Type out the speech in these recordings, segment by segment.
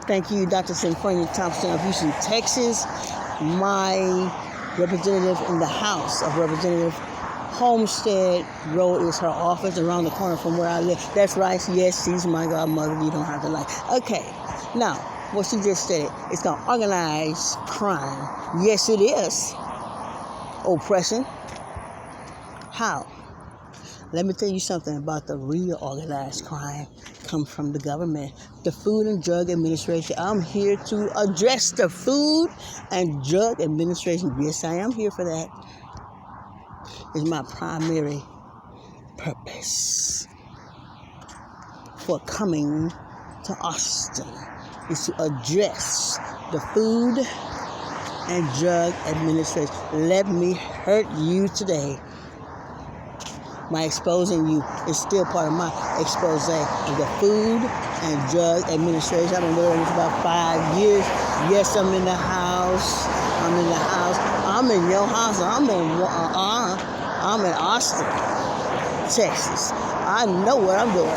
Thank you, Dr. Sinfonia Thompson of Houston, Texas. My representative in the House of Representatives, Homestead Road is her office around the corner from where I live. That's right. Yes, she's my godmother. You don't have to lie. Okay. Now, what she just said, it's not organized crime. Yes, it is. Oppression. How? Let me tell you something about the real organized crime comes from the government, the Food and Drug Administration. I'm here to address the Food and Drug Administration. Yes, I am here for that. It's my primary purpose for coming to Austin is to address the Food and Drug Administration. Let me hurt you today. My exposing you is still part of my expose of the Food and Drug Administration. I've been doing for about 5 years. Yes, I'm in the house. I'm in the house. I'm in your house. I'm in Austin, Texas. I know what I'm doing.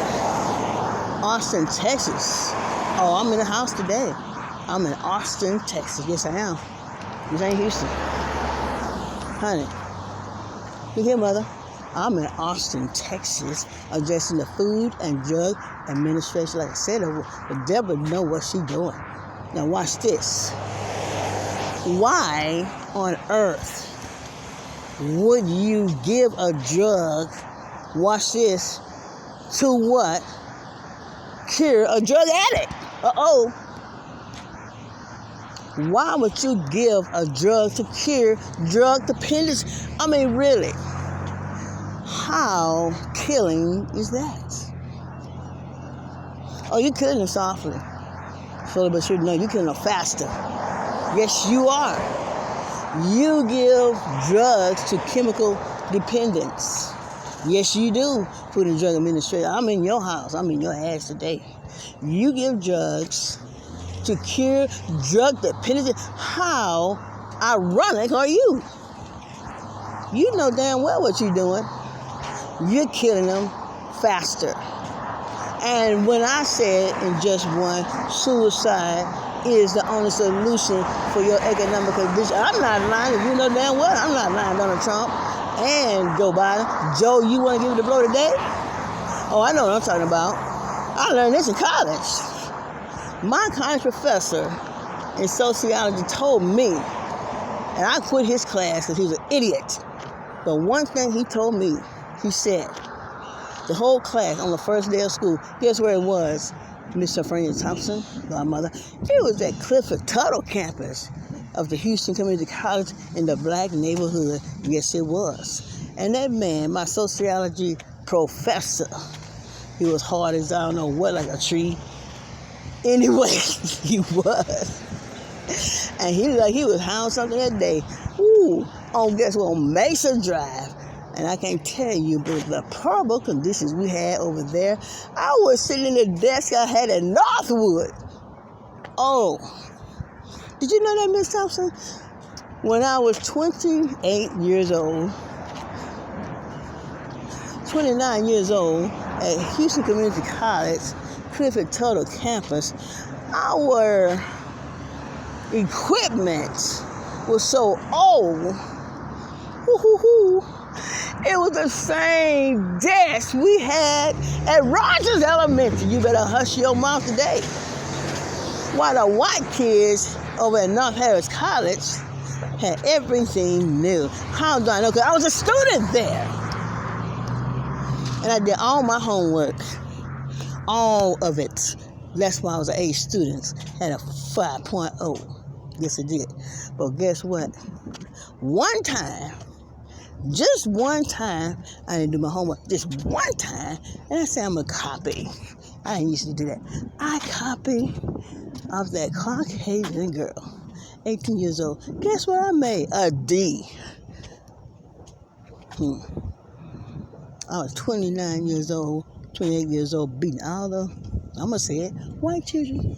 Austin, Texas. Oh, I'm in the house today. I'm in Austin, Texas. Yes, I am. This ain't Houston. Honey, you hear, mother? I'm in Austin, Texas, addressing the Food and Drug Administration. Like I said, the devil know what she doing. Now watch this. Why on earth would you give a drug, watch this, to what? Cure a drug addict. Uh-oh. Why would you give a drug to cure drug dependence? I mean, really. How killing is that? Oh, you're killing them softly. Slowly but surely, no, you're killing them faster. Yes, you are. You give drugs to chemical dependence. Yes, you do, Food and Drug Administration. I'm in your house. I'm in your ass today. You give drugs to cure drug dependence. How ironic are you? You know damn well what you're doing. You're killing them faster. And when I said in just one, suicide is the only solution for your economic condition, I'm not lying. You know damn well I'm not lying, Donald Trump and Joe Biden. Joe, you want to give it a blow today? Oh, I know what I'm talking about. I learned this in college. My college professor in sociology told me, and I quit his class because he was an idiot. But one thing he told me, he said, the whole class on the first day of school, guess where it was? Mr. Frank Thompson, godmother. It was at Clifford Tuttle campus of the Houston Community College in the black neighborhood. Yes, it was. And that man, my sociology professor, he was hard as I don't know what, like a tree. Anyway, he was. And he looked like he was hounding something that day. Ooh, on guess what? On Mesa Drive. And I can't tell you, but the horrible conditions we had over there. I was sitting in the desk I had at Northwood. Oh, did you know that, Miss Thompson? When I was 28 years old, 29 years old, at Houston Community College, Clifford Tuttle campus, our equipment was so old. It was the same desk we had at Rogers Elementary. You better hush your mouth today. While the white kids over at North Harris College had everything new. How do I know? Because I was a student there. And I did all my homework. All of it. That's why I was an A student. Had a 5.0. Yes, I did. But guess what? One time, just one time, I didn't do my homework. Just one time, and I said I'm going to copy. I didn't used to do that. I copied of that Caucasian girl, 18 years old. Guess what I made? A D. I was 29 years old, 28 years old, beating all the, I'm going to say it, white children.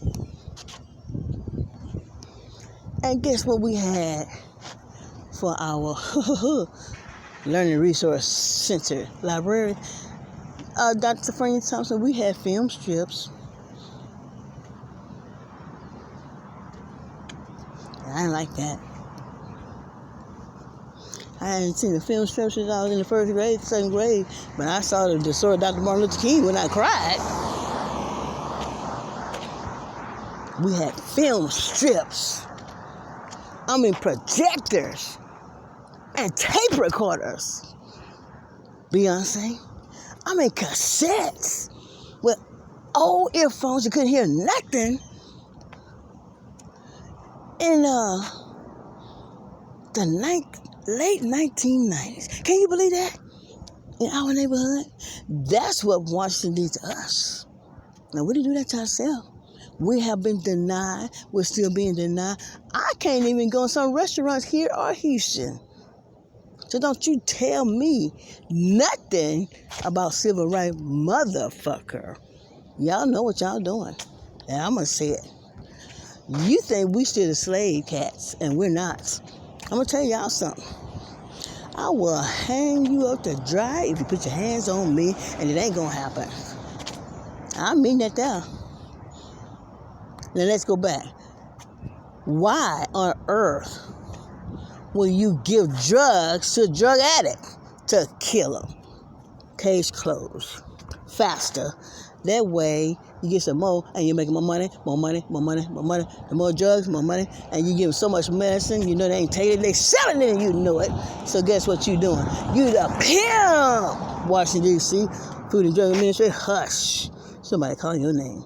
And guess what we had for our Learning Resource Center library? Dr. Frank Thompson, we had film strips. I didn't like that. I hadn't seen the film strip since I was in the first grade, second grade. But I saw the story of Dr. Martin Luther King when I cried. We had film strips. I mean projectors and tape recorders. Beyonce. I mean cassettes with old earphones. You couldn't hear nothing. In the late 1990s. Can you believe that? In our neighborhood? That's what Washington did to us. Now, we didn't do that to ourselves. We have been denied. We're still being denied. I can't even go in some restaurants here or Houston. So don't you tell me nothing about civil rights, motherfucker. Y'all know what y'all doing. And I'm going to say it. You think we still the slave cats, and we're not. I'm going to tell y'all something. I will hang you up to dry if you put your hands on me, and it ain't going to happen. I mean that there. Now let's go back. Why on earth will you give drugs to a drug addict to kill him? Case closed. Faster. That way, you get some more, and you're making more money, more money, more money, more money. The more drugs, more money, and you give them so much medicine, you know they ain't taking it, they selling it, and you know it. So guess what you doing? You the pimp! Washington, D.C., Food and Drug Administration, hush. Somebody calling your name.